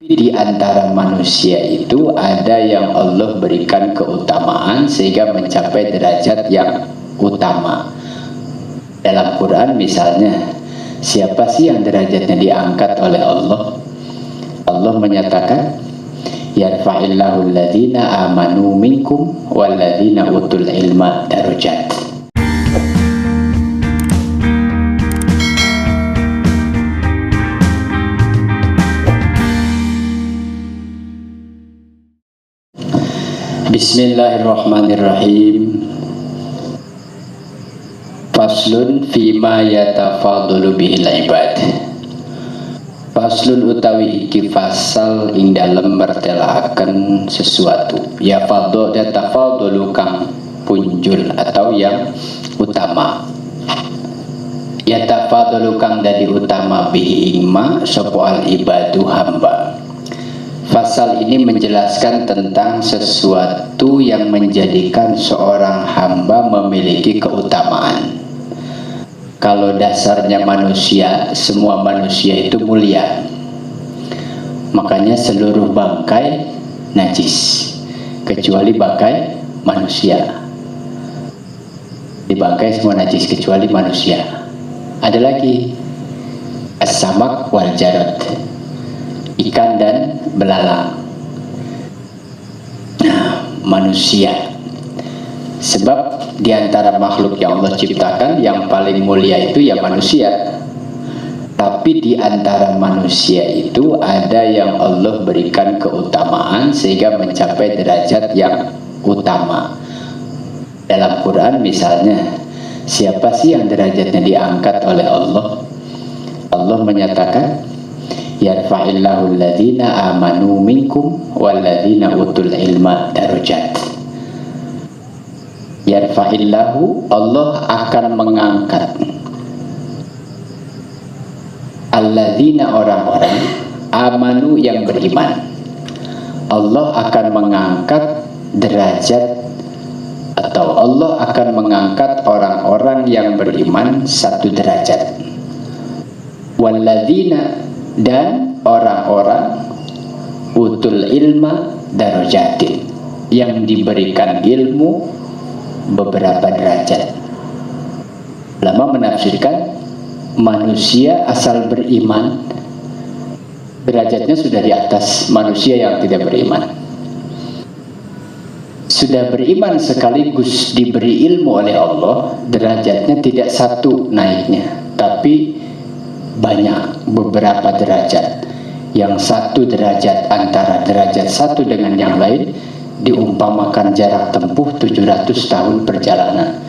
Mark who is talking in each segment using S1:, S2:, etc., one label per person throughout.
S1: Di antara manusia itu ada yang Allah berikan keutamaan sehingga mencapai derajat yang utama. Dalam Quran misalnya, siapa sih yang derajatnya diangkat oleh Allah? Allah menyatakan, yarfa'illahu alladhina amanu minkum walladhina utul ilma darajat. Bismillahirrahmanirrahim. Faslun fima yatafadalu bihil ibad. Faslun utawi iki fasal ing dalem mertelaaken sesuatu. Ya fadho yatafadalu kang punjul atau yang utama. Yatafadalu kang dadi utama bihi ingma sapa al ibadu hamba. Pasal ini menjelaskan tentang sesuatu yang menjadikan seorang hamba memiliki keutamaan. Kalau dasarnya manusia, semua manusia itu mulia. Makanya seluruh bangkai najis, kecuali bangkai manusia. Di bangkai semua najis kecuali manusia. Ada lagi as-samak wal jarad, ikan dan belalang. Nah, manusia, sebab di antara makhluk yang Allah ciptakan yang paling mulia itu ya manusia. Tapi di antara manusia itu ada yang Allah berikan keutamaan sehingga mencapai derajat yang utama. Dalam Quran misalnya, siapa sih yang derajatnya diangkat oleh Allah? Allah menyatakan, yarfa'illahu alladhina amanu minkum walladhina utul ilma darajat. Yarfa'illahu, Allah akan mengangkat alladzina, orang-orang amanu yang beriman. Allah akan mengangkat derajat, atau Allah akan mengangkat orang-orang yang beriman satu derajat. Walladzina, dan orang-orang utul ilma darajatin, yang diberikan ilmu beberapa derajat. Lama menafsirkan manusia asal beriman derajatnya sudah di atas manusia yang tidak beriman. Sudah beriman sekaligus diberi ilmu oleh Allah, derajatnya tidak satu naiknya, tapi banyak, beberapa derajat. Yang satu derajat antara derajat satu dengan yang lain diumpamakan jarak tempuh 700 tahun perjalanan.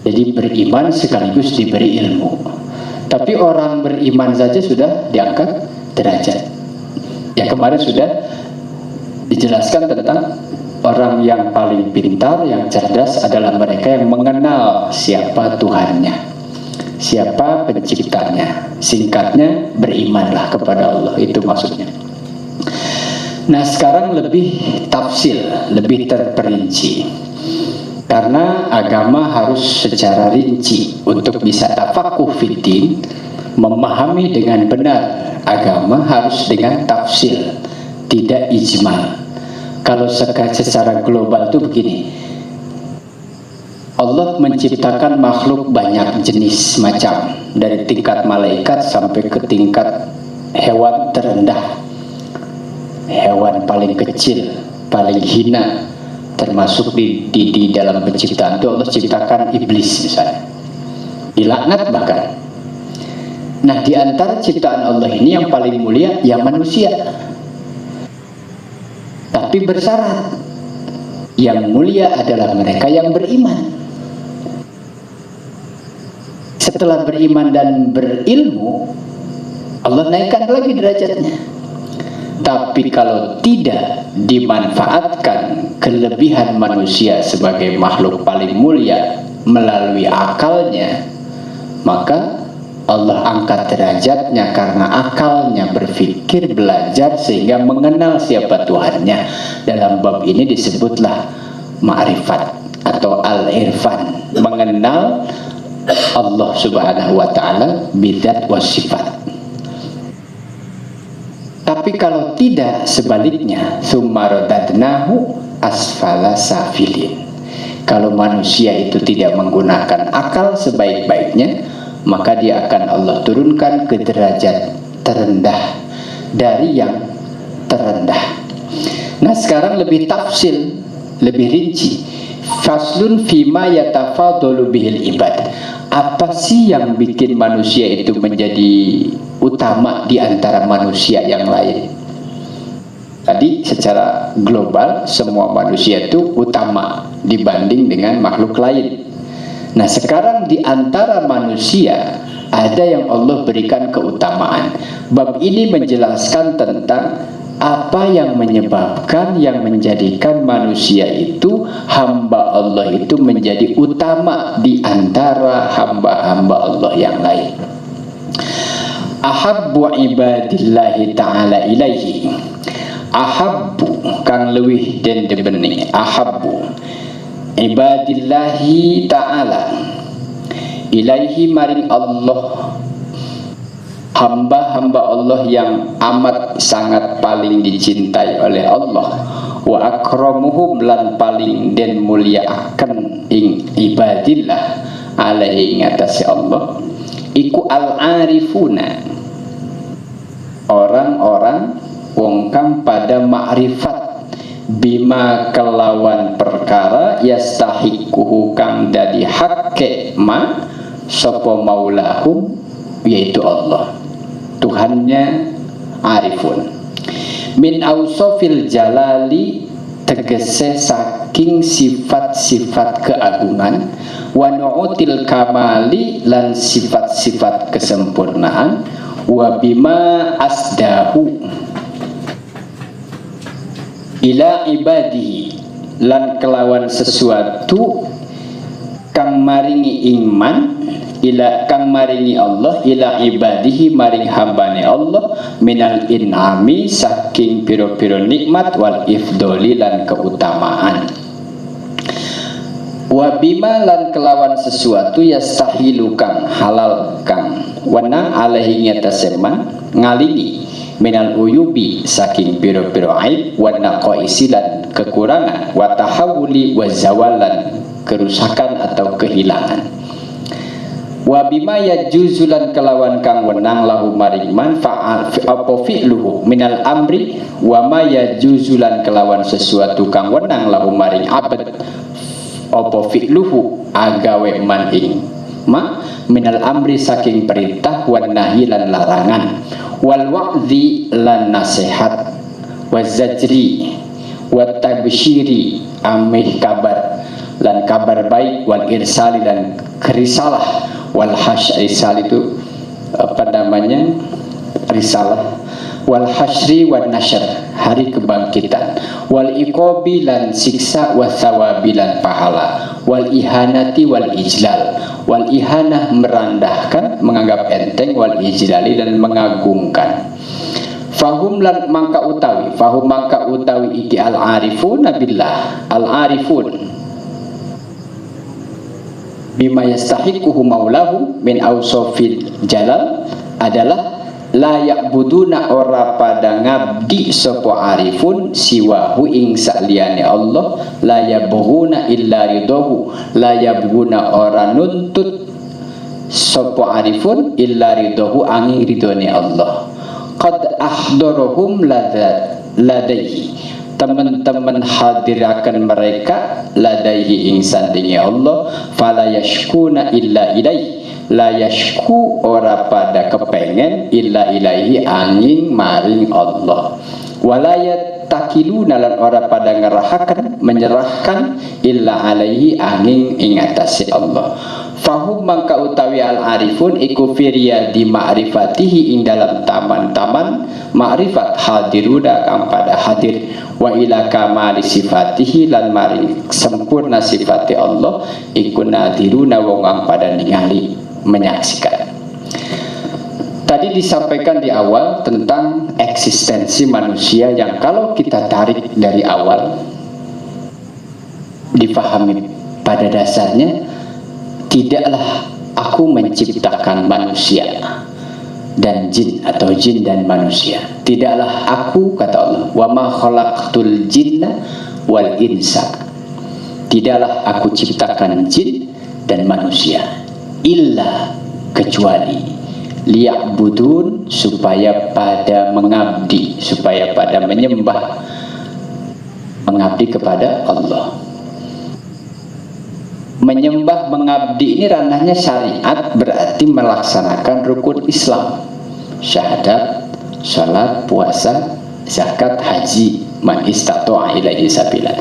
S1: Jadi beriman sekaligus diberi ilmu. Tapi orang beriman saja sudah diangkat derajat. Ya, kemarin sudah dijelaskan tentang orang yang paling pintar, yang cerdas adalah mereka yang mengenal siapa Tuhannya, siapa penciptanya. Singkatnya, berimanlah kepada Allah, itu maksudnya. Nah, sekarang lebih tafsil, lebih terperinci, karena agama harus secara rinci untuk bisa tafakuh fiddin, memahami dengan benar agama harus dengan tafsil, tidak ijmal. Kalau secara global itu begini, Allah menciptakan makhluk banyak jenis macam, dari tingkat malaikat sampai ke tingkat hewan terendah, hewan paling kecil, paling hina, termasuk di dalam penciptaan itu Allah ciptakan iblis misalnya, dilaknat bahkan. Nah, di antara ciptaan Allah ini yang paling mulia ya manusia, tapi bersyarat yang mulia adalah mereka yang beriman. Setelah beriman dan berilmu, Allah naikkan lagi derajatnya. Tapi kalau tidak dimanfaatkan kelebihan manusia sebagai makhluk paling mulia melalui akalnya, maka Allah angkat derajatnya karena akalnya berpikir, belajar sehingga mengenal siapa Tuhannya. Dalam bab ini disebutlah ma'rifat atau al-irfan, mengenal Allah subhanahu wa ta'ala bidzat wa sifat. Tapi Tapi kalau tidak, sebaliknya, tsumma radadnahu asfala safilin. Kalau manusia itu tidak menggunakan akal sebaik-baiknya, maka dia akan Allah turunkan ke derajat terendah dari yang terendah. Nah, sekarang lebih tafsil, lebih rinci. Faslun fima yatafadalu bihil ibad. Apa sih yang bikin manusia itu menjadi utama di antara manusia yang lain? Tadi secara global semua manusia itu utama dibanding dengan makhluk lain. Nah, sekarang di antara manusia ada yang Allah berikan keutamaan. Bab ini menjelaskan tentang apa yang menyebabkan, yang menjadikan manusia itu, hamba Allah itu menjadi utama di antara hamba-hamba Allah yang lain. Ahabbu ibadillahi ta'ala ilaihi. Ahabbu kang leuwih den debeni. Ahabbu ibadillahi ta'ala ilaihi maring Allah, hamba-hamba Allah yang amat sangat paling dicintai oleh Allah. Wa akramuhum lan paling den mulyaaken ing ibadillah alaihi ngatasi Allah iku al-arifuna, orang-orang wong kang pada ma'rifat bima kelawan perkara yastahiquhu kang dadi hakke ma sapa maulahum, yaitu Allah Tuhannya. Arifun min ausofil jalali, tegese saking sifat-sifat keagungan, wa nu'util kamali lan sifat-sifat kesempurnaan, wa bima asdahu ila ibadihi lan kelawan sesuatu kang maringi iman ila kang maringi Allah ila ibadihi maring hambane Allah minal in'ami saking piro-piro nikmat wal ifdoli lan keutamaan. Wa bima lan kelawan sesuatu yastahilu kang halal kang wenang alaihi ngataseman ngalingi minal uyubi saking piro-piro aib wa naqaisi lan kekurangan wa tahawuli wa zawalan kerusakan atau kehilangan. Wa bima yajuzulan kelawan kang wenang lahu maring manfaat apa fi'luhu minal amri wa ma yajuzulan kelawan sesuatu kang wenang lahu maring abad apa fi'luhu agawe man ing ma minal amri saking perintah wan nahi lan larangan wal wa'dhi lan nasihat wa zajri wa tabsyiri amih kabar lan kabar baik wal irsali dan kerisalah wal hasyri itu apa namanya risalah wal hasyri wan nasyr hari kebangkitan wal iqabi lan siksa wa thawabi lan pahala wal ihanati wal ijlal wal ihanah merendahkan menganggap enteng wal ijlali dan mengagungkan. Fahum lan mangka utawi iki al arifun billah al arifun bima yastahiquhu maulahum min ausofil jalal adalah layak buduna ora pada ngabdi sopo arifun siwahu ing saliyane Allah layak buhuna illa ridohu layak buhuna ora nuntut sopo arifun illa ridohu angin ridone Allah. Qad ahdorohum ladaihi teman-teman hadirakan mereka ladaihi ing sandingi Allah fala yashkuna illa ilaihi la yashku ora pada kepengen illa ilaihi angin maring Allah walayat takiluna lan ora pada ngerahakan menyerahkan illa alaihi angin ing atase Allah. Fahum mangka utawi al arifun iku firya di ma'rifatihi ing dalam taman-taman ma'rifat hadiruna kang pada hadir wa ila kamali sifatihi lan maring sempurna sifati Allah iku nadiruna wong kang pada ningali menyaksikan. Tadi disampaikan di awal tentang eksistensi manusia yang kalau kita tarik dari awal difahami pada dasarnya tidaklah aku menciptakan manusia dan jin atau jin dan manusia. tidaklah aku, kata Allah, wa ma khalaqtul jinna wal insa, tidaklah aku ciptakan jin dan manusia, illa, kecuali, liya'budun, supaya pada mengabdi, supaya pada menyembah, mengabdi kepada Allah. Menyembah, mengabdi ini ranahnya syariat, berarti melaksanakan rukun Islam, syahadat, salat, puasa, zakat, haji, man istata'a ilaihi sabila.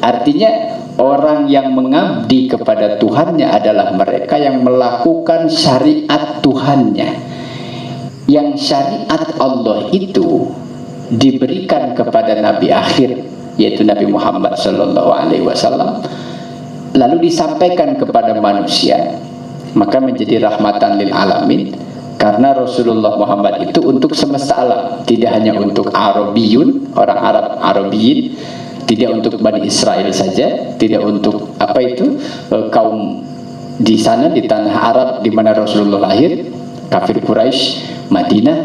S1: Artinya orang yang mengabdi kepada Tuhannya adalah mereka yang melakukan syariat Tuhannya. Yang syariat Allah itu diberikan kepada Nabi akhir, yaitu Nabi Muhammad SAW, lalu disampaikan kepada manusia, maka menjadi rahmatan lil alamin. Karena Rasulullah Muhammad itu untuk semesta alam, tidak hanya untuk Arabiyun, orang Arab, Arabiyin, tidak untuk Bani Israel saja, tidak untuk kaum di sana di tanah Arab di mana Rasulullah lahir, kafir Quraisy, Madinah,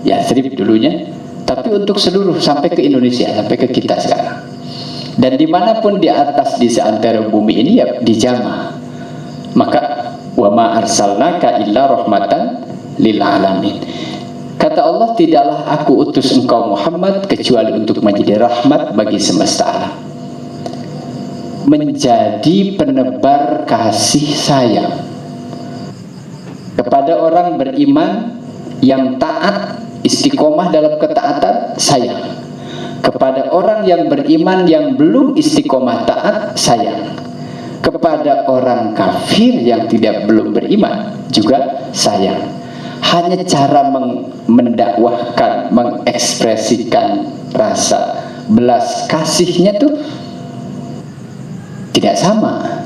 S1: Yathrib dulunya, tapi untuk seluruh, sampai ke Indonesia, sampai ke kita sekarang. Dan dimanapun di atas, di seantero bumi ini, ya dijamah. Maka wa ma arsalnaka illa rahmatan lil alamin. Kata Allah, tidaklah aku utus engkau Muhammad kecuali untuk menjadi rahmat bagi semesta alam, menjadi penebar kasih sayang kepada orang beriman yang taat, istiqomah dalam ketaatan, sayang. Kepada orang yang beriman yang belum istiqomah taat, sayang. Kepada orang kafir yang belum beriman juga sayang. Hanya cara mendakwahkan, mengekspresikan rasa belas kasihnya tuh tidak sama.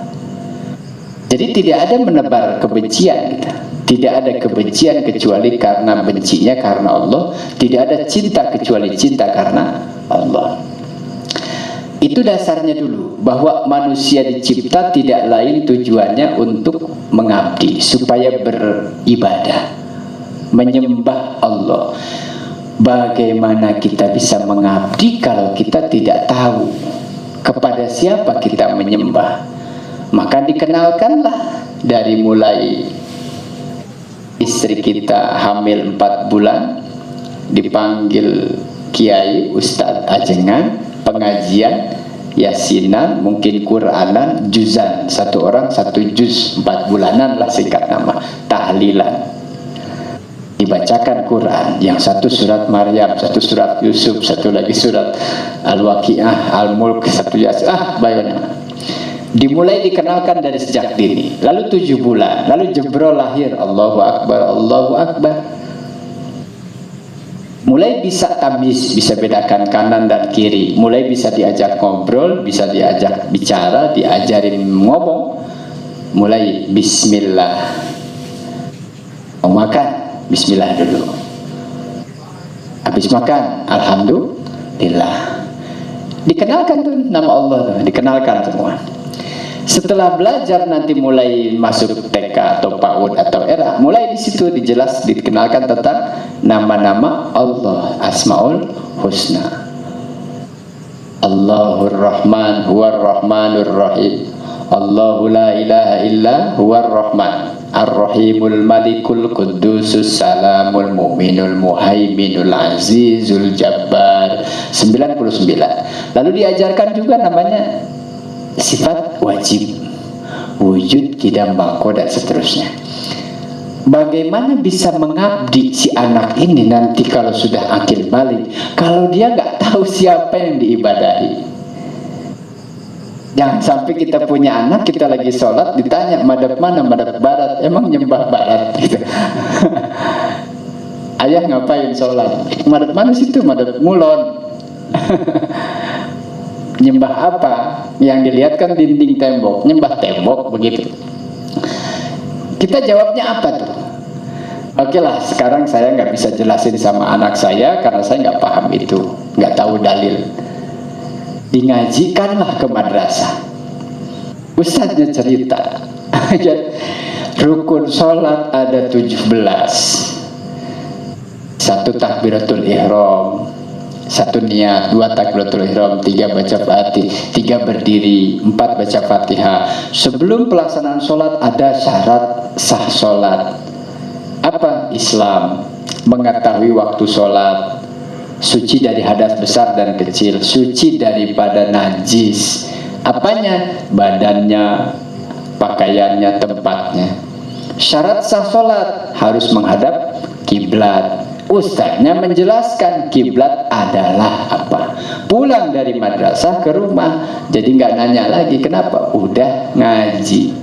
S1: Jadi tidak ada menebar kebencian gitu. Tidak ada kebencian kecuali karena bencinya karena Allah. Tidak ada cinta kecuali cinta karena Allah. Itu dasarnya dulu, bahwa manusia dicipta tidak lain tujuannya untuk mengabdi, supaya beribadah, menyembah Allah. Bagaimana kita bisa mengabdi kalau kita tidak tahu kepada siapa kita menyembah? Maka dikenalkanlah dari mulai istri kita hamil 4 bulan, dipanggil kiai, ustadz ajengan, pengajian, yasinan, mungkin Quranan, juzan, satu orang 1 juz, 4 bulanan lah singkat nama, tahlilan, dibacakan Quran, yang satu surat Maryam, satu surat Yusuf, satu lagi surat Al-Waqi'ah, Al-Mulk, satu Yasin, bayangkan. Dimulai dikenalkan dari sejak dini. Lalu 7 bulan, lalu Jibril lahir, Allahu Akbar, Allahu Akbar. Mulai bisa tamyiz, bisa bedakan kanan dan kiri. Mulai bisa diajak ngobrol, bisa diajak bicara, diajarin ngomong. Mulai bismillah. Mau makan, bismillah dulu. Habis makan, alhamdulillah. Dikenalkan tuh nama Allah, dikenalkan semua. Setelah belajar nanti mulai masuk TK atau PAUD atau era, mulai di situ dikenalkan tentang nama-nama Allah, Asmaul Husna. Allahur Rahman huwar Rahmanur Rahim. Allahu la ilaha illa huwar Rahman Ar-Rahimul Malikul Qudusus Salamul Mu'minul Muhaiminul Azizul Jabbar, 99. Lalu diajarkan juga namanya sifat wajib, wujud, kidam, bako, dan seterusnya. Bagaimana bisa mengabdi si anak ini nanti kalau sudah akil balik, kalau dia nggak tahu siapa yang diibadahi? Jangan sampai kita punya anak, kita lagi sholat, ditanya madhab mana, madhab barat, emang nyembah barat gitu. Ayah ngapain sholat? Madhab mana situ? Madhab Ngulon. Nyembah apa? Yang dilihat kan dinding tembok, nyembah tembok begitu. Kita jawabnya apa tuh? Oke lah, sekarang saya nggak bisa jelasin sama anak saya karena saya nggak paham itu, nggak tahu dalil. Dingajikanlah ke madrasah. Ustadznya cerita, rukun sholat ada 17. 1 takbiratul ihram, 1 niat, 2 takbiratul ihram, 3 baca Fatihah, 3 berdiri, 4 baca Fatihah. Sebelum pelaksanaan sholat ada syarat sah sholat. Apa? Islam, mengetahui waktu sholat, suci dari hadas besar dan kecil, suci daripada najis. Apanya? Badannya, pakaiannya, tempatnya. Syarat sah sholat harus menghadap kiblat. Ustaznya menjelaskan kiblat adalah apa. Pulang dari madrasah ke rumah, jadi nggak nanya lagi kenapa, udah ngaji.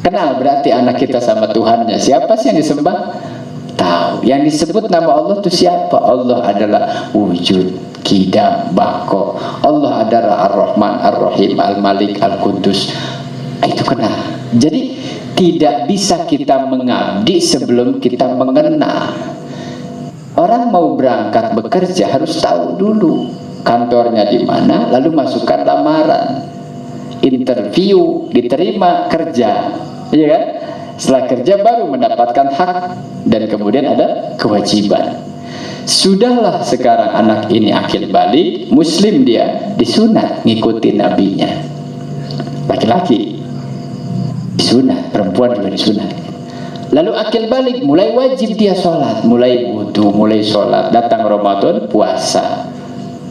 S1: Kenal berarti anak kita sama Tuhannya. Siapa sih yang disembah? Tahu. Yang disebut nama Allah itu siapa? Allah adalah wujud, qidam, baqo. Allah adalah Ar-Rahman, Ar-Rahim, Al-Malik, Al-Qudus. Itu kenal. Jadi tidak bisa kita mengabdi sebelum kita mengenal. Orang mau berangkat bekerja harus tahu dulu kantornya di mana, lalu masukkan lamaran, interview, diterima, kerja, iya kan? Setelah kerja baru mendapatkan hak dan kemudian ada kewajiban. Sudahlah sekarang anak ini akil balik, muslim dia, disunat ngikutin nabinya. Laki-laki disunat, perempuan juga disunat. Lalu akil balik, mulai wajib dia sholat, mulai wudu, mulai sholat. Datang Ramadan, puasa.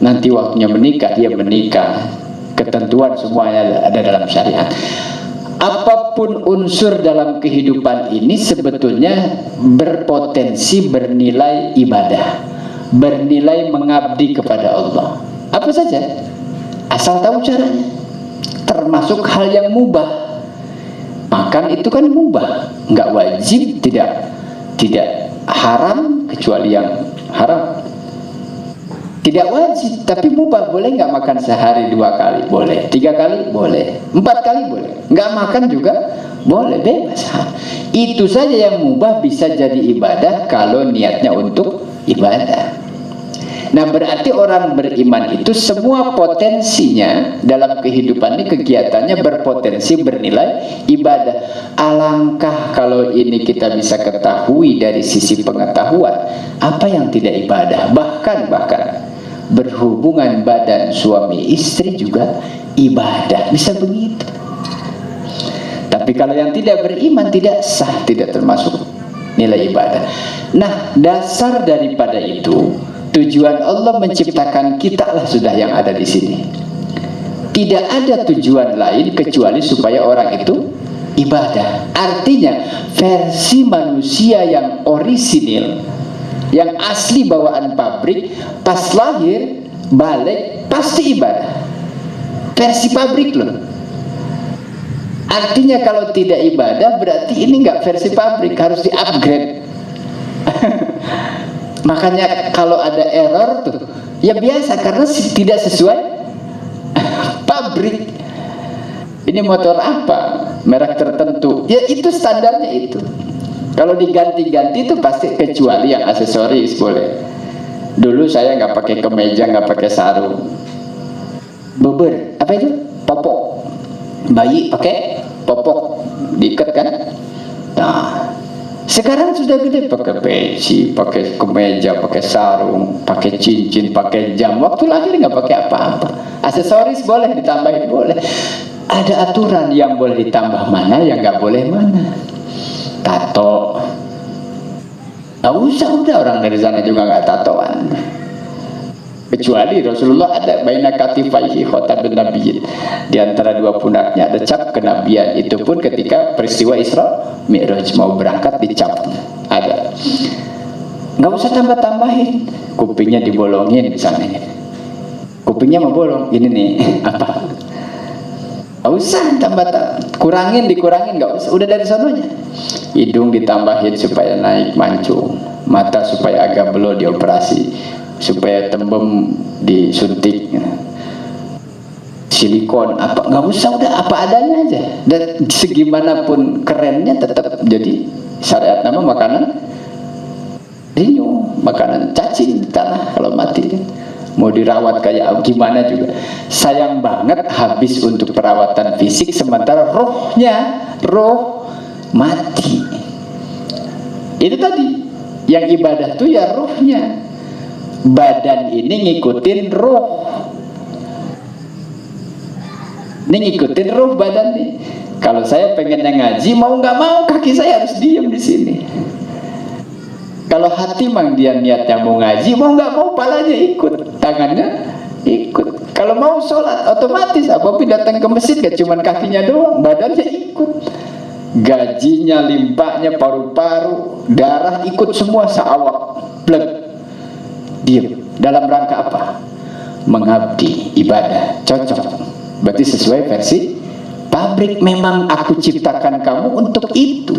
S1: Nanti waktunya menikah, dia menikah. Ketentuan semuanya ada dalam syariat. Apapun unsur dalam kehidupan ini sebetulnya berpotensi bernilai ibadah, bernilai mengabdi kepada Allah. Apa saja, asal tahu caranya. Termasuk hal yang mubah. Makan itu kan mubah, nggak wajib, tidak haram kecuali yang haram. Tidak wajib, tapi mubah. Boleh nggak makan sehari 2 kali? Boleh. 3 kali? Boleh. 4 kali? Boleh. Nggak makan juga? Boleh, bebas. Itu saja yang mubah bisa jadi ibadah kalau niatnya untuk ibadah. Nah, berarti orang beriman itu semua potensinya dalam kehidupan ini, kegiatannya berpotensi bernilai ibadah. Alangkah kalau ini kita bisa ketahui dari sisi pengetahuan, apa yang tidak ibadah, bahkan berhubungan badan suami istri juga ibadah, bisa begitu. Tapi kalau yang tidak beriman tidak sah, tidak termasuk nilai ibadah. Nah, dasar daripada itu, tujuan Allah menciptakan kita lah sudah yang ada di sini. Tidak ada tujuan lain kecuali supaya orang itu ibadah. Artinya versi manusia yang orisinil, yang asli bawaan pabrik, pas lahir balik pasti ibadah. Versi pabrik loh. Artinya kalau tidak ibadah berarti ini nggak versi pabrik, harus di-upgrade. Makanya kalau ada error tuh ya biasa, karena tidak sesuai pabrik. Ini motor apa, merek tertentu, ya itu standarnya itu. Kalau diganti-ganti itu pasti, kecuali yang aksesoris boleh. Dulu saya nggak pakai kemeja, nggak pakai sarung. Beber, apa itu? Popok. Bayi pakai popok, diikat kan? Nah, sekarang sudah gede pakai peci, pakai kemeja, pakai sarung, pakai cincin, pakai jam. Waktu lahir nggak pakai apa-apa. Aksesoris boleh ditambahin, boleh. Ada aturan yang boleh ditambah mana, yang nggak boleh mana. Tato, nggak usah, udah orang dari sana juga nggak tatoan. Kecuali Rasulullah ada baina katifaihi khotabun nabiyyin, di antara 2 pundaknya ada cap kenabian. Itu pun ketika peristiwa Isra Mi'raj, mau berangkat dicap ada. Nggak usah tambah-tambahin. Kupingnya dibolongin misalnya, kupingnya mau bolong, ini nih apa, nggak usah tambah, dikurangin, nggak usah, udah dari sononya. Hidung ditambahin supaya naik mancung, mata supaya agak belo dioperasi, supaya tembem disuntik, silikon apa, nggak usah, udah apa adanya aja. Dan segimanapun kerennya tetap jadi syariat nama makanan rinyu, makanan cacing di tanah kalau mati. Mau dirawat kayak gimana juga sayang banget, habis untuk perawatan fisik, sementara roh mati. Itu tadi Yang ibadah tuh ya ruhnya. Badan ini ngikutin ruh. Ini ngikutin ruh badan nih. Kalau saya pengennya ngaji, mau nggak mau kaki saya harus diam di sini. Kalau hati mang dia niatnya mau ngaji, mau nggak mau palanya ikut, tangannya ikut. Kalau mau sholat otomatis apabila datang ke masjid gak cuman kakinya doang, badannya ikut. Gajinya, limpahnya, paru-paru, darah ikut semua seawak. Plek. Diam. Dalam rangka apa? Mengabdi, ibadah. Cocok. Berarti sesuai versi pabrik. Memang aku ciptakan kamu untuk itu.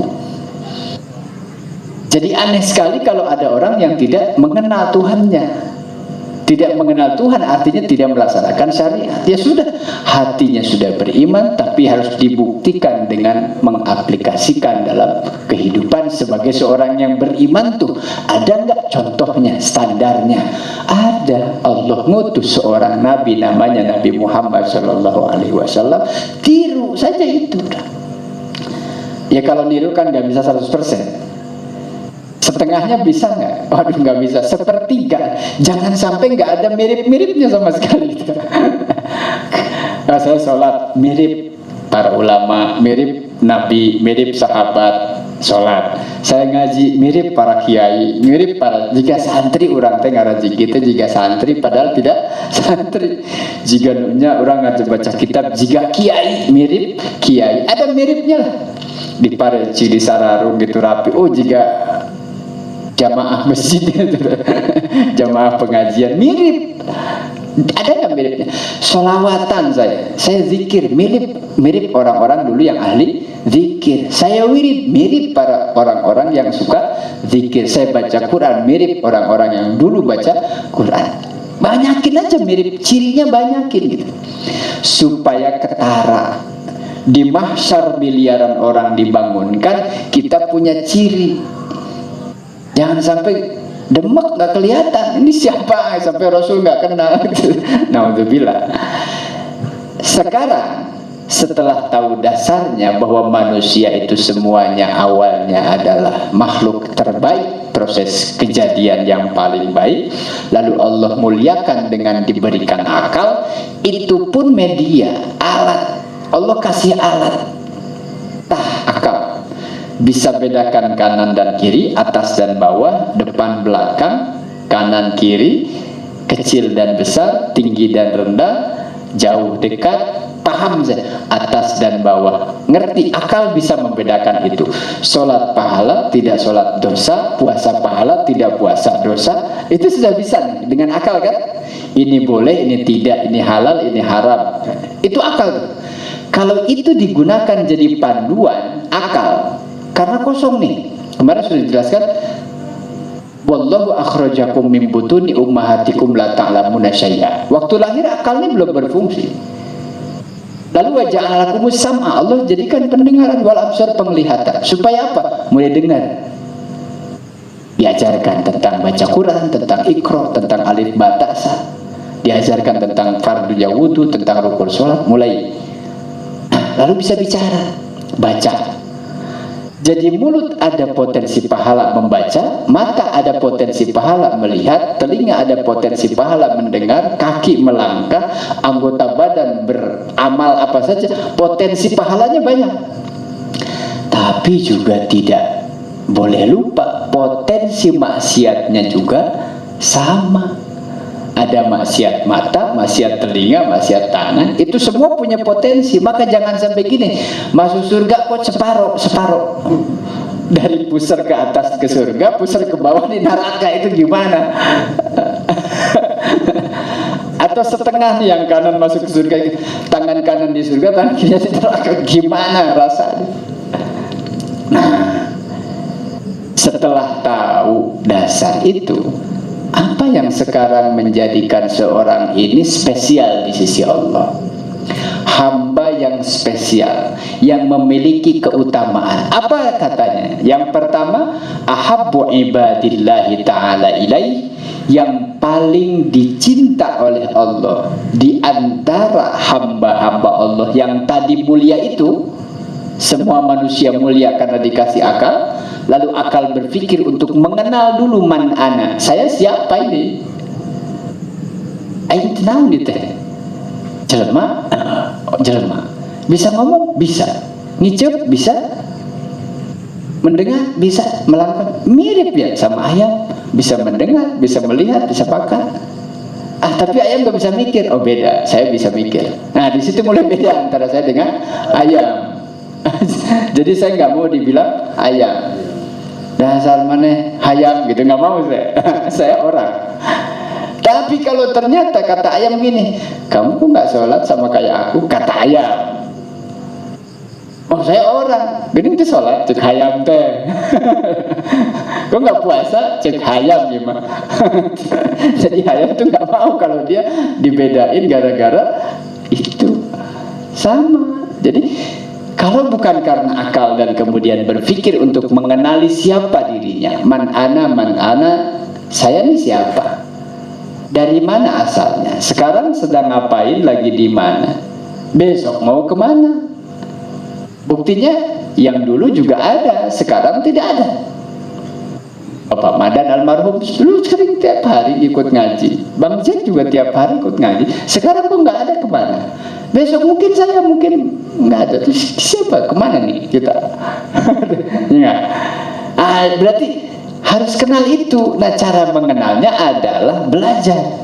S1: Jadi aneh sekali kalau ada orang yang tidak mengenal Tuhannya. Tidak mengenal Tuhan artinya tidak melaksanakan syariat. Ya sudah, hatinya sudah beriman, tapi harus dibuktikan dengan mengaplikasikan dalam kehidupan sebagai seorang yang beriman tuh. Ada nggak contohnya, standarnya? Ada. Allah ngutus seorang nabi namanya Nabi Muhammad SAW. Tiru saja itu. Ya kalau niru kan nggak bisa 100%. Setengahnya bisa nggak? Waduh, nggak bisa. Sepertiga. Jangan sampai nggak ada mirip-miripnya sama sekali. Nah, saya sholat mirip para ulama, mirip nabi, mirip sahabat sholat. Saya ngaji mirip para kiai, mirip para jika santri orang teh ngaran kita jika santri padahal tidak santri. Jika nunya orang ngaji baca kitab jika kiai mirip kiai, ada miripnya lah. Di Pareci di Sararung gitu rapi. Oh jika jamaah masjid jamaah pengajian mirip, ada nggak miripnya? Sholawatan saya zikir mirip orang-orang dulu yang ahli zikir. Saya wirid mirip para orang-orang yang suka zikir. Saya baca Quran mirip orang-orang yang dulu baca Quran. Banyakin aja mirip, cirinya banyakin gitu supaya ketara. Di mahsyar miliaran orang dibangunkan, kita punya ciri. Jangan sampai demek nggak kelihatan. Ini siapa? Sampai Rasul nggak kenal. Naudzubillah. Sekarang setelah tahu dasarnya bahwa manusia itu semuanya awalnya adalah makhluk terbaik, proses kejadian yang paling baik, lalu Allah muliakan dengan diberikan akal. Itu pun media, alat. Allah kasih alat, akal. Bisa bedakan kanan dan kiri, atas dan bawah, depan belakang, kanan kiri, kecil dan besar, tinggi dan rendah, jauh dekat, paham saja, atas dan bawah, ngerti, akal bisa membedakan itu. Sholat pahala, tidak sholat dosa, puasa pahala, tidak puasa dosa, itu sudah bisa nih, dengan akal kan? Ini boleh, ini tidak, ini halal, ini haram. Itu akal. Kalau itu digunakan jadi panduan akal, karena kosong nih. Kemarin sudah dijelaskan, wallahu akhrajakum min butuni ummahatikum la ta'lamuna syai'a. Waktu lahir akalnya belum berfungsi. Lalu wa ja'alakumus sam'a, Allah jadikan pendengaran wal absar, penglihatan. Supaya apa? Mulai dengar. Diajarkan tentang baca Quran, tentang iqra, tentang alif ba ta sa. Diajarkan tentang fardu wudu, tentang rukun sholat, mulai. Lalu bisa bicara, baca. Jadi mulut ada potensi pahala membaca, mata ada potensi pahala melihat, telinga ada potensi pahala mendengar, kaki melangkah, anggota badan beramal apa saja, potensi pahalanya banyak. Tapi juga tidak boleh lupa potensi maksiatnya juga sama. Ada maksiat mata, maksiat telinga, maksiat tangan, itu semua punya potensi. Maka jangan sampai gini, masuk surga kok separuh. Dari pusar ke atas ke surga, pusar ke bawah di neraka, itu gimana? Atau setengah nih, yang kanan masuk ke surga, tangan kanan di surga, tangan kiri di neraka, gimana rasanya? Nah, setelah tahu dasar itu, apa yang sekarang menjadikan seorang ini spesial di sisi Allah? Hamba yang spesial, yang memiliki keutamaan. Apa katanya? Yang pertama, ahabbu ibadillahi ta'ala ilaih, yang paling dicinta oleh Allah di antara hamba-hamba Allah yang tadi mulia itu. Semua manusia mulia karena dikasih akal. Lalu akal berpikir untuk mengenal dulu man ana, saya siapa ini? Aing tahu nih teh. Jelema, jelema. Bisa ngomong, bisa. Ngicep, bisa. Mendengar, bisa. Melangkah, mirip ya sama ayam. Bisa mendengar, bisa melihat, bisa makan. Tapi ayam gak bisa mikir. Oh beda, saya bisa mikir. Nah di situ mulai beda antara saya dengan ayam. Jadi saya nggak mau dibilang ayam. Dasar mana ayam gitu, nggak mau saya. Saya orang. Tapi kalau ternyata kata ayam gini, kamu kok nggak sholat sama kayak aku, kata ayam. Oh saya orang, gini tuh sholat, cek ayam teh. Kok nggak puasa, cek ayam gimana? Jadi ayam tuh nggak mau kalau dia dibedain gara-gara itu sama. Jadi kalau bukan karena akal dan kemudian berpikir untuk mengenali siapa dirinya, man ana, saya ini siapa? Dari mana asalnya? Sekarang sedang ngapain? Lagi di mana? Besok mau kemana? Buktinya yang dulu juga ada, sekarang tidak ada. Bapak Madan almarhum dulu sering tiap hari ikut ngaji. Bang Jack juga tiap hari ikut ngaji. Sekarang kok nggak ada, kemana? Besok mungkin saya mungkin nggak ada. Terus siapa? Kemana nih kita? Ya. Berarti harus kenal itu. Nah cara mengenalnya adalah belajar.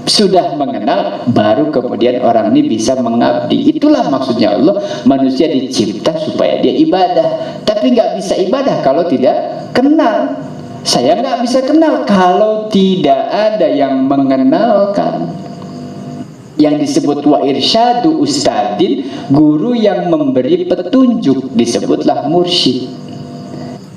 S1: Sudah mengenal, baru kemudian orang ini bisa mengabdi. Itulah maksudnya Allah, manusia dicipta supaya dia ibadah. Tapi nggak bisa ibadah kalau tidak kenal. Saya nggak bisa kenal kalau tidak ada yang mengenalkan. Yang disebut wa irsyadu ustadin, guru yang memberi petunjuk, disebutlah mursyid,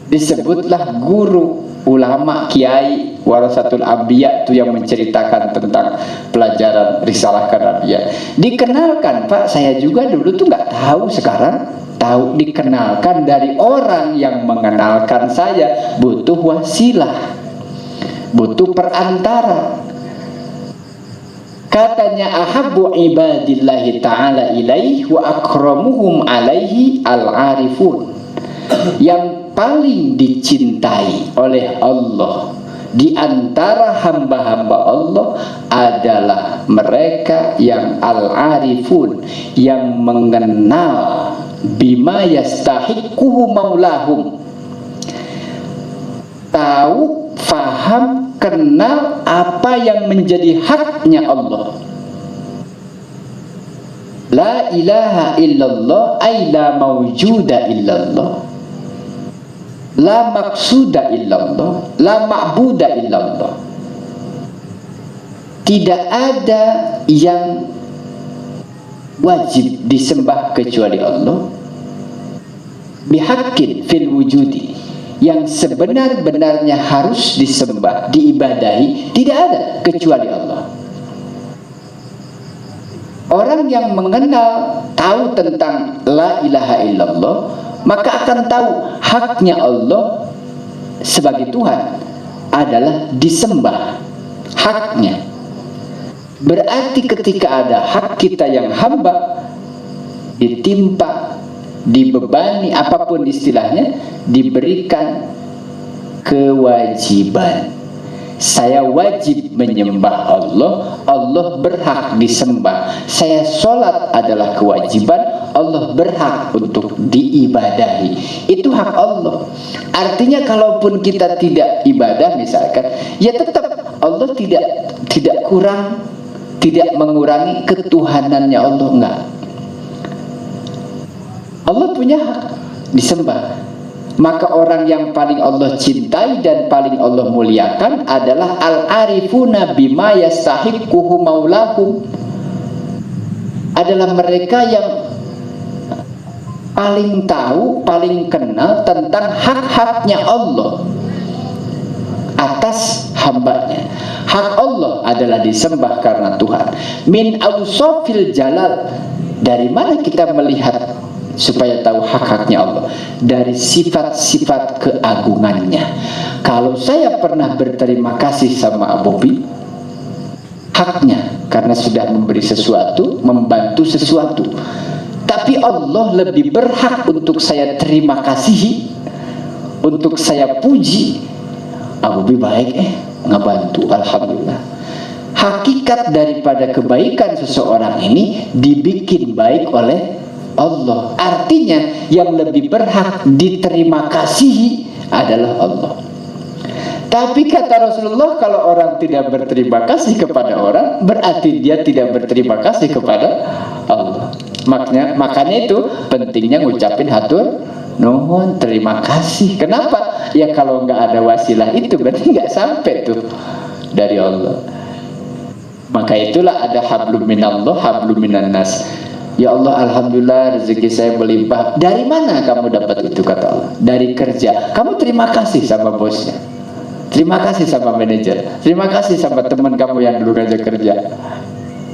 S1: disebutlah guru. Ulama, kiai, warasatul anbiya itu yang menceritakan tentang pelajaran risalah kenabian. Dikenalkan, Pak, saya juga dulu tuh nggak tahu, sekarang tahu. Dikenalkan dari orang yang mengenalkan saya. Butuh wasilah, butuh perantara. Katanya ahabbu ibadillahi ta'ala ilaih wa akramuhum alaihi al-arifun. Yang paling dicintai oleh Allah di antara hamba-hamba Allah adalah mereka yang al-arifun, yang mengenal bima yastahiquhu maulahum, tahu, faham, kenal apa yang menjadi haknya Allah. La ilaha illallah ay la mawjuda illallah, la maqsuda illallah, la ma'buda illallah. Tidak ada yang wajib disembah kecuali Allah. Bihaqqin fil wujudi, yang sebenar-benarnya harus disembah, diibadahi, tidak ada kecuali Allah. Orang yang mengenal, tahu tentang la ilaha illallah, maka akan tahu haknya Allah sebagai Tuhan adalah disembah. Haknya berarti ketika ada hak kita yang hamba, ditimpa, dibebani, apapun istilahnya, diberikan kewajiban. Saya wajib menyembah Allah, Allah berhak disembah. Saya sholat adalah kewajiban, Allah berhak untuk diibadahi. Itu hak Allah. Artinya kalaupun kita tidak ibadah misalkan, ya tetap Allah tidak kurang, tidak mengurangi ketuhanannya Allah, enggak. Allah punya hak disembah. Maka orang yang paling Allah cintai dan paling Allah muliakan adalah al-arifuna bima yastahiquhu maulahum, adalah mereka yang paling tahu, paling kenal tentang hak-haknya Allah atas hambanya. Hak Allah adalah disembah karena Tuhan. Min awsafil jalal, dari mana kita melihat supaya tahu hak-haknya Allah? Dari sifat-sifat keagungannya. Kalau saya pernah berterima kasih sama Bobby, haknya karena sudah memberi sesuatu, membantu sesuatu. Tapi Allah lebih berhak untuk saya terima kasih untuk saya puji, lebih baik ngebantu. Alhamdulillah. Hakikat daripada kebaikan seseorang ini dibikin baik oleh Allah. Artinya yang lebih berhak diterima kasihi adalah Allah. Tapi kata Rasulullah, kalau orang tidak berterima kasih kepada orang, berarti dia tidak berterima kasih kepada Allah. Makanya itu pentingnya ngucapin hatur nuhun, terima kasih. Kenapa? Ya kalau nggak ada wasilah itu berarti nggak sampai tuh dari Allah. Maka itulah ada hablum minallah, hablum minan nas. Ya Allah, alhamdulillah rezeki saya melimpah. Dari mana kamu dapat itu, kata Allah? Dari kerja. Kamu terima kasih sama bosnya, terima kasih sama manajer, terima kasih sama teman kamu yang dulu kerja.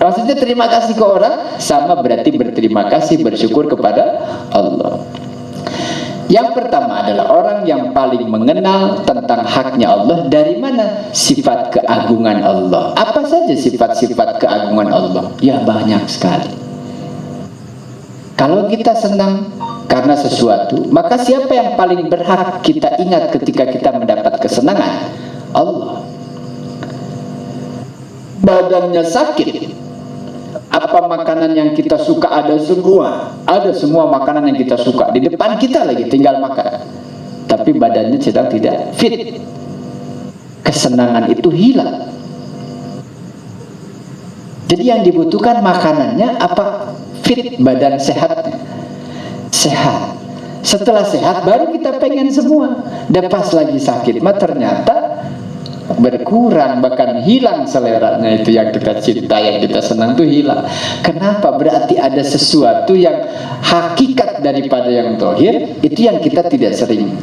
S1: Maksudnya terima kasih ke orang sama berarti berterima kasih, bersyukur kepada Allah. Yang pertama adalah orang yang paling mengenal tentang haknya Allah. Dari mana? Sifat keagungan Allah. Apa saja sifat-sifat keagungan Allah? Ya banyak sekali. Kalau kita senang karena sesuatu, maka siapa yang paling berhak kita ingat ketika kita mendapat kesenangan? Allah. Badannya sakit, apa makanan yang kita suka ada semua makanan yang kita suka di depan kita lagi, tinggal makan. Tapi badannya sedang tidak fit, kesenangan itu hilang. Jadi yang dibutuhkan makanannya apa? Fit, badan sehat. Setelah sehat baru kita pengen semua. Dan pas lagi sakit mah ternyata berkurang, bahkan hilang seleranya. Itu yang kita cinta, yang kita senang itu hilang. Kenapa? Berarti ada sesuatu yang hakikat daripada yang zahir itu yang kita tidak sering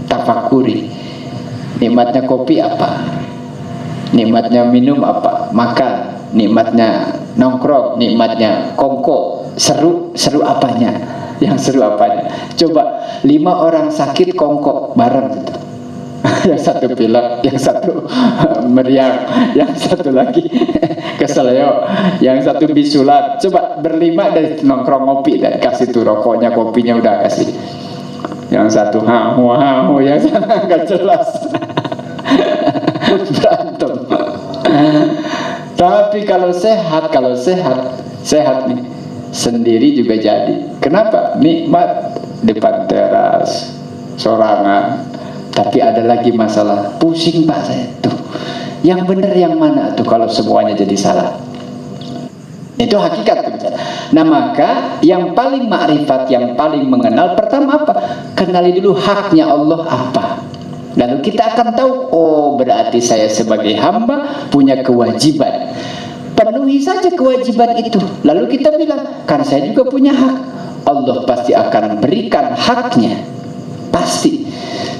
S1: tafakuri. Nikmatnya kopi apa? Nikmatnya minum apa? Makan. Nikmatnya nongkrong, nikmatnya kongko. Seru apanya? Yang seru apanya? Coba 5 orang sakit kongko bareng gitu. Yang satu pilek, yang satu meriang, yang satu lagi keseleo, yang satu bisulat. Coba berlima dari nongkrong ngopi dan kasih tuh rokoknya, kopinya udah kasih. Yang satu hahu, yang sana nggak jelas. Berantem. Tapi kalau sehat nih, sendiri juga jadi. Kenapa? Nikmat depan teras, sorangan. Tapi ada lagi masalah, pusing pak saya tuh. Yang benar yang mana tuh kalau semuanya jadi salah? Itu hakikat. Nah maka yang paling ma'rifat, yang paling mengenal, pertama apa? Kenali dulu haknya Allah apa. Lalu kita akan tahu, oh berarti saya sebagai hamba punya kewajiban. Penuhi saja kewajiban itu. Lalu kita bilang, kan saya juga punya hak. Allah pasti akan berikan haknya. Pasti.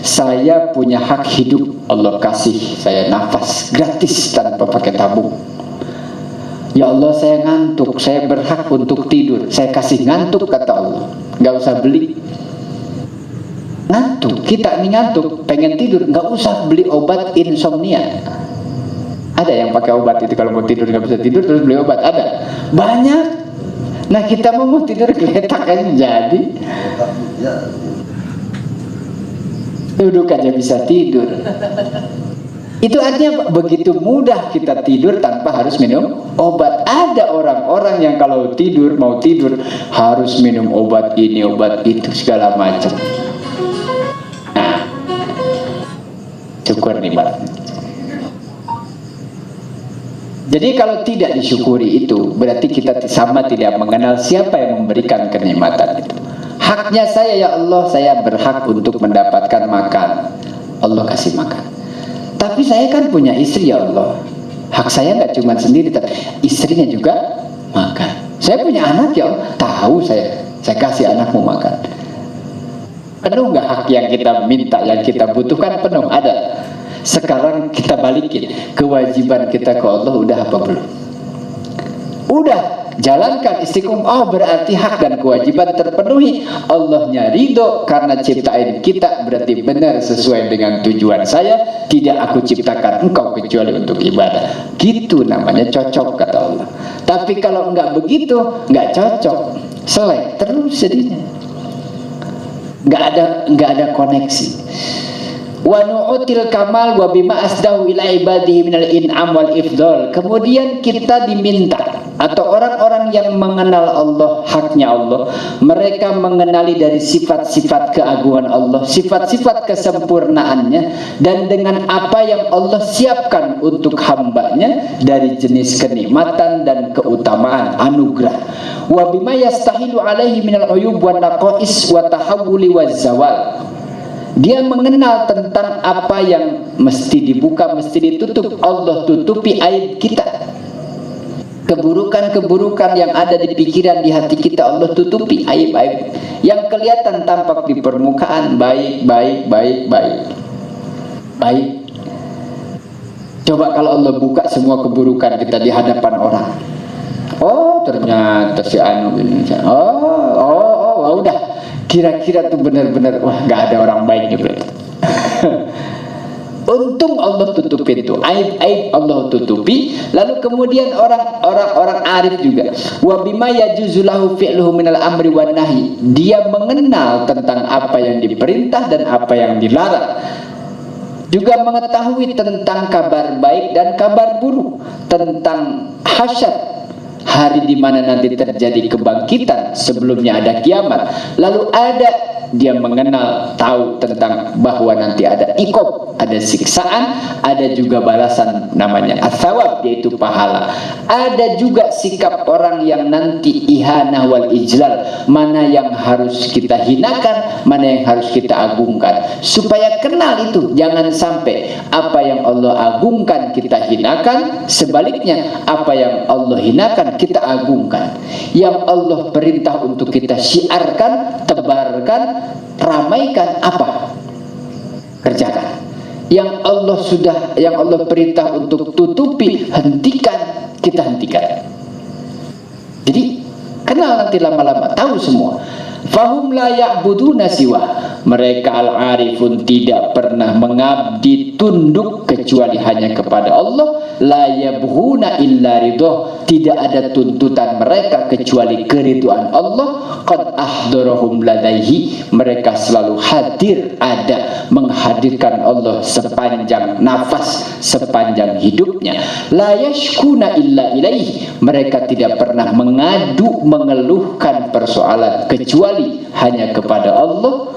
S1: Saya punya hak hidup, Allah kasih saya nafas gratis tanpa pakai tabung. Ya Allah, saya ngantuk, saya berhak untuk tidur, saya kasih ngantuk, kata Allah. Gak usah beli ngantuk. Kita ini ngantuk, pengen tidur, gak usah beli obat insomnia. Ada yang pakai obat itu kalau mau tidur gak bisa tidur terus beli obat, ada banyak. Nah kita mau tidur geletak aja jadi, duduk aja bisa tidur. Itu artinya begitu mudah kita tidur tanpa harus minum obat. Ada orang-orang yang kalau tidur, mau tidur harus minum obat ini, obat itu, segala macam. Nah, syukur nikmat. Jadi kalau tidak disyukuri itu berarti kita sama tidak mengenal siapa yang memberikan kenikmatan itu. Haknya saya, ya Allah, saya berhak untuk mendapatkan makan. Allah kasih makan. Tapi saya kan punya istri, ya Allah. Hak saya nggak cuma sendiri, tapi istrinya juga makan. Saya punya anak, ya Allah. Tahu saya kasih anakmu makan. Penuh nggak hak yang kita minta, yang kita butuhkan? Penuh, ada. Sekarang kita balikin, kewajiban kita ke Allah udah apa belum? Udah. Jalankan istiqomah. Oh berarti hak dan kewajiban terpenuhi. Allahnya ridho karena ciptain kita, berarti benar sesuai dengan tujuan saya. Tidak aku ciptakan engkau kecuali untuk ibadah. Gitu namanya cocok, kata Allah. Tapi kalau enggak begitu, enggak cocok, selek terus jadinya. nggak ada koneksi. Wa nu'til kamal wa bima asdahu ila ibadihi minal in'am wal ifdal. Kemudian kita diminta, atau orang-orang yang mengenal Allah, haknya Allah, mereka mengenali dari sifat-sifat keagungan Allah, sifat-sifat kesempurnaannya, dan dengan apa yang Allah siapkan untuk hambanya dari jenis kenikmatan dan keutamaan, anugerah. Wa bima yastahilu alaihi minal uyub wa naqais wa tahawuli wa zawal. Dia mengenal tentang apa yang mesti dibuka, mesti ditutup. Allah tutupi aib kita. Keburukan-keburukan yang ada di pikiran, di hati kita, Allah tutupi aib-aib. Yang kelihatan tampak di permukaan, baik. Coba kalau Allah buka semua keburukan kita di hadapan orang. Oh, ternyata si anu ini. Udah. Kira-kira tuh benar-benar, wah, nggak ada orang baik juga. Untung Allah tutupi itu, aib-aib Allah tutupi. Lalu kemudian orang arif juga, wa bima yajuzu lahu fi'luhu minal amri wan nahi. Dia mengenal tentang apa yang diperintah dan apa yang dilarang. Juga mengetahui tentang kabar baik dan kabar buruk, tentang hasyar, hari di mana nanti terjadi kebangkitan, sebelumnya ada kiamat. Lalu dia mengenal, tahu tentang bahwa nanti ada iqab, ada siksaan, ada juga balasan namanya as-sawab, yaitu pahala. Ada juga sikap orang yang nanti ihanah wal ijlal, mana yang harus kita hinakan, mana yang harus kita agungkan. Supaya kenal itu, jangan sampai apa yang Allah agungkan kita hinakan, sebaliknya apa yang Allah hinakan kita agungkan. Yang Allah perintah untuk kita syiarkan, tebarkan, ramaikan, apa? Kerjakan. Yang Allah perintah untuk tutupi, hentikan, kita hentikan. Jadi kenal, nanti lama-lama tahu semua. Fahum la ya'buduna siwa. Mereka al-arifun tidak pernah mengabdi tunduk kecuali hanya kepada Allah. La yabghuna illa ridho. Tidak ada tuntutan mereka kecuali keridhaan Allah. Qad ahdarahum ladaihi. Mereka selalu hadir, ada, menghadirkan Allah sepanjang nafas, sepanjang hidupnya. La yashkuna illa ilaih. Mereka tidak pernah mengadu, mengeluhkan persoalan kecuali hanya kepada Allah.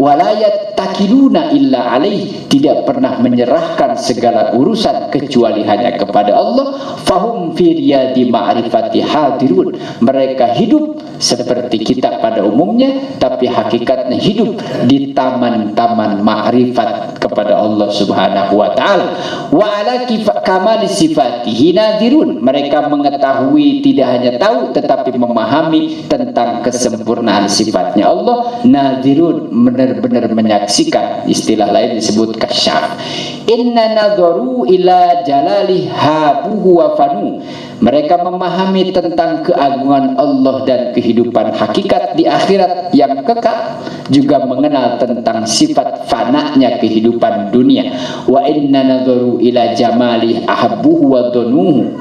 S1: Walayat takiluna illa alaih. Tidak pernah menyerahkan segala urusan kecuali hanya kepada Allah. Fahum fi riyadi ma'rifati hadirun. Mereka hidup seperti kita pada umumnya, tapi hakikatnya hidup di taman-taman ma'rifat kepada Allah subhanahu wa ta'ala. Wa ala kamali sifatihi nadirun. Mereka mengetahui, tidak hanya tahu, tetapi memahami tentang kesempurnaan sifatnya Allah. Nadirun, benar-benar menyaksikan. Istilah lain disebut kasyaf. Inna nadharu ila jalali habuhu wa fanu. Mereka memahami tentang keagungan Allah dan kehidupan hakikat di akhirat yang kekal. Juga mengenal tentang sifat fananya kehidupan dunia. Wa inna nadharu ila jamali ahabbuhu wa donuhu.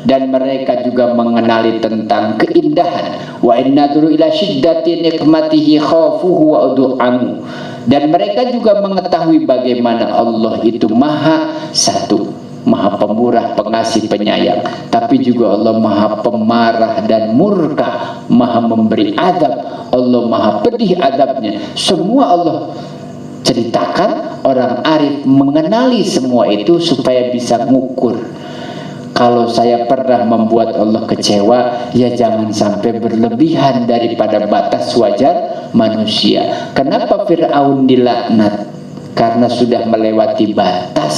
S1: Dan mereka juga mengenali tentang keindahan. Wa inna nadharu ila syiddati nikmatihi khafuhu wa udu'amu. Dan mereka juga mengetahui bagaimana Allah itu maha satu, maha pemurah, pengasih, penyayang, tapi juga Allah maha pemarah dan murka, maha memberi azab. Allah maha pedih azabnya. Semua Allah ceritakan. Orang arif mengenali semua itu supaya bisa mengukur. Kalau saya pernah membuat Allah kecewa, ya jangan sampai berlebihan daripada batas wajar manusia. Kenapa Fir'aun dilaknat? Karena sudah melewati batas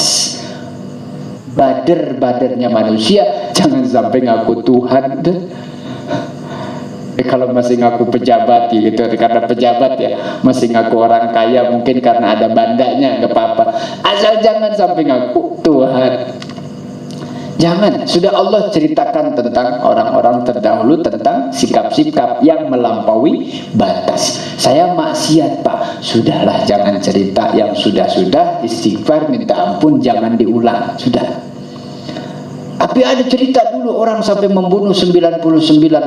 S1: bader-badernya manusia. Jangan sampai ngaku Tuhan. Kalau masih ngaku pejabat gitu, karena pejabat ya, masih ngaku orang kaya, mungkin karena ada bandanya, nggak apa-apa. Asal jangan sampai ngaku Tuhan. Jangan. Sudah Allah ceritakan tentang orang-orang terdahulu, tentang sikap-sikap yang melampaui batas. Saya maksiat Pak, sudahlah, jangan cerita yang sudah-sudah. Istighfar, minta ampun, jangan diulang, sudah. Tapi ada cerita dulu orang sampai membunuh 99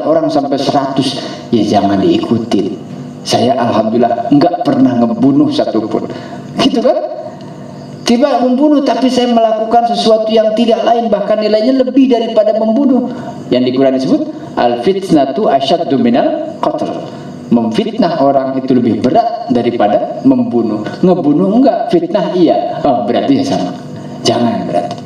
S1: orang sampai 100, ya jangan diikutin. Saya alhamdulillah enggak pernah ngebunuh satupun, gitu kan? Tiba membunuh, tapi saya melakukan sesuatu yang tidak lain, bahkan nilainya lebih daripada membunuh. Yang di Quran disebut al-fitnatu asyaddu minal qatl. Memfitnah orang itu lebih berat daripada membunuh. Ngebunuh enggak, fitnah iya. Oh, berarti ya sama. Jangan berarti.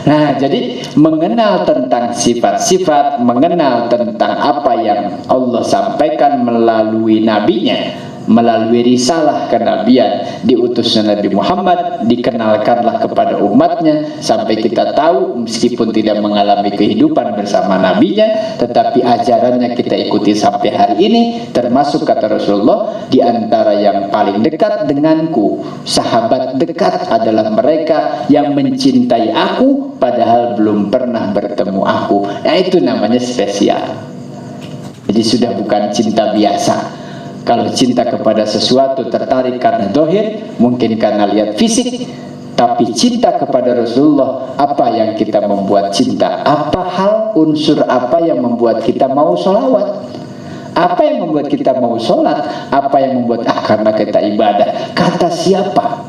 S1: Nah, jadi mengenal tentang sifat-sifat, mengenal tentang apa yang Allah sampaikan melalui nabinya, melalui risalah kenabian, diutusnya Nabi Muhammad, dikenalkanlah kepada umatnya sampai kita tahu meskipun tidak mengalami kehidupan bersama nabinya, tetapi ajarannya kita ikuti sampai hari ini. Termasuk kata Rasulullah, di antara yang paling dekat denganku, sahabat dekat adalah mereka yang mencintai aku padahal belum pernah bertemu aku. Nah, itu namanya spesial. Jadi sudah bukan cinta biasa. Kalau cinta kepada sesuatu tertarik karena dohir, mungkin karena lihat fisik. Tapi cinta kepada Rasulullah, apa yang kita membuat cinta? Apa hal, unsur apa yang membuat kita mau sholawat? Apa yang membuat kita mau sholat? Apa yang membuat, karena kita ibadah. Kata siapa?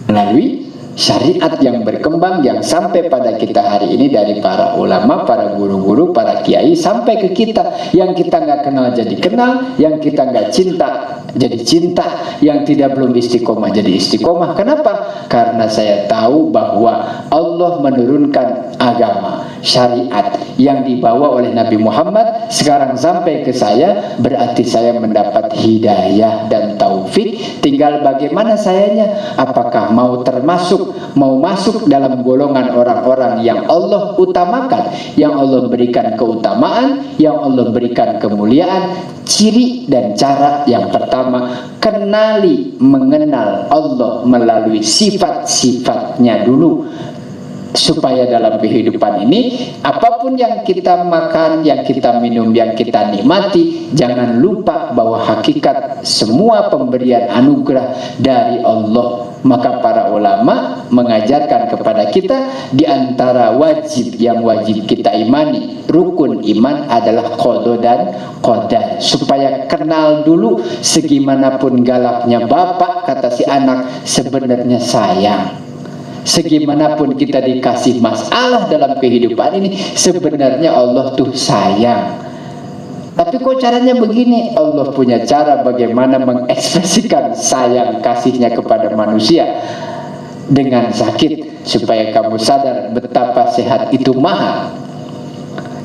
S1: Melalui syariat yang berkembang, yang sampai pada kita hari ini, dari para ulama, para guru-guru, para kiai, sampai ke kita. Yang kita nggak kenal jadi kenal, yang kita nggak cinta jadi cinta, yang tidak belum istiqomah jadi istiqomah. Kenapa? Karena saya tahu bahwa Allah menurunkan agama, syariat yang dibawa oleh Nabi Muhammad sekarang sampai ke saya, berarti saya mendapat hidayah dan taufik. Tinggal bagaimana sayanya, apakah mau masuk dalam golongan orang-orang yang Allah utamakan, yang Allah berikan keutamaan, yang Allah berikan kemuliaan. Ciri dan cara yang pertama, kenali, mengenal Allah melalui sifat-sifatnya dulu, supaya dalam kehidupan ini apapun yang kita makan, yang kita minum, yang kita nikmati, jangan lupa bahwa hakikat semua pemberian anugerah dari Allah. Maka para ulama mengajarkan kepada kita, di antara wajib yang wajib kita imani, rukun iman adalah qada dan qadar. Supaya kenal dulu, segimanapun galaknya bapak, kata si anak, sebenarnya sayang. Segimanapun kita dikasih masalah dalam kehidupan ini, sebenarnya Allah tuh sayang. Tapi kok caranya begini? Allah punya cara bagaimana mengekspresikan sayang kasihnya kepada manusia dengan sakit, supaya kamu sadar betapa sehat itu mahal.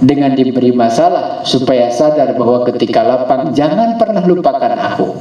S1: Dengan diberi masalah, supaya sadar bahwa ketika lapang, jangan pernah lupakan aku.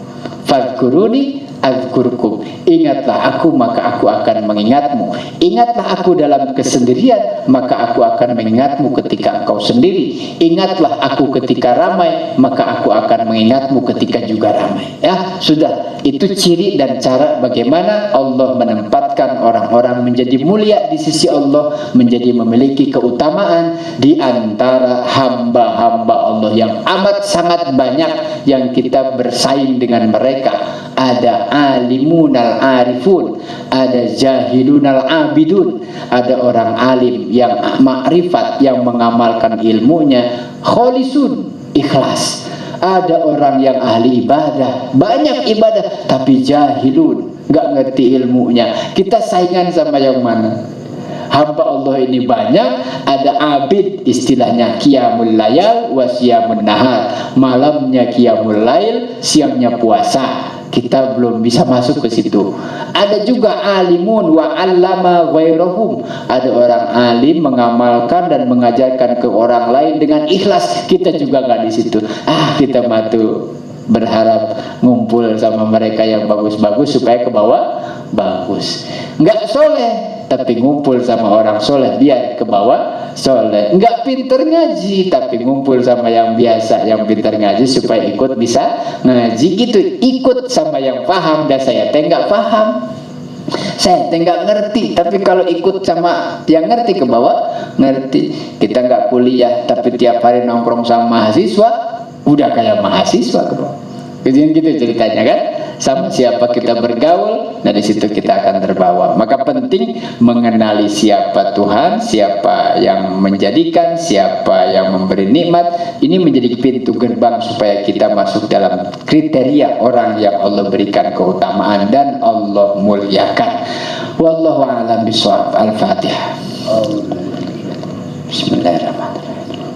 S1: Fadhkuruni azkurkum. Ingatlah aku, maka aku akan mengingatmu. Ingatlah aku dalam kesendirian, maka aku akan mengingatmu ketika engkau sendiri. Ingatlah aku ketika ramai, maka aku akan mengingatmu ketika juga ramai. Ya, sudah. Itu ciri dan cara bagaimana Allah menempatkan orang-orang menjadi mulia di sisi Allah, menjadi memiliki keutamaan di antara hamba-hamba Allah yang amat sangat banyak yang kita bersaing dengan mereka. Ada alimunal arifun, ada jahilunal abidun, ada orang alim yang makrifat, yang mengamalkan ilmunya kholisun, ikhlas. Ada orang yang ahli ibadah, banyak ibadah, tapi jahilun, gak ngerti ilmunya. Kita saingan sama yang mana? Hamba Allah ini banyak, ada abid, istilahnya qiyamul layal wa siyamun nahar, malamnya qiyamul lail, siangnya puasa. Kita belum bisa masuk ke situ. Ada juga alimun wa 'allama ghairahum, ada orang alim mengamalkan dan mengajarkan ke orang lain dengan ikhlas. Kita juga nggak di situ. Kita matu berharap ngumpul sama mereka yang bagus-bagus supaya ke bawah bagus. Nggak soleh, tapi ngumpul sama orang soleh biar ke bawah soleh. Nggak pinter ngaji, tapi ngumpul sama yang biasa, yang pinter ngaji supaya ikut bisa ngaji gitu. Ikut sama yang paham, dan saya nggak paham, saya nggak ngerti. Tapi kalau ikut sama yang ngerti, ke bawah ngerti. Kita nggak kuliah, tapi tiap hari nongkrong sama mahasiswa, udah kayak mahasiswa ke bawah. Gitu ceritanya kan. sama siapa kita bergaul, dari situ kita akan terbawa. Maka penting mengenali siapa Tuhan, siapa yang menjadikan, siapa yang memberi nikmat. Ini menjadi pintu gerbang supaya kita masuk dalam kriteria orang yang Allah berikan keutamaan dan Allah muliakan. Wallahu a'lam bishawab. Al-Fatihah. Bismillahirrahmanirrahim.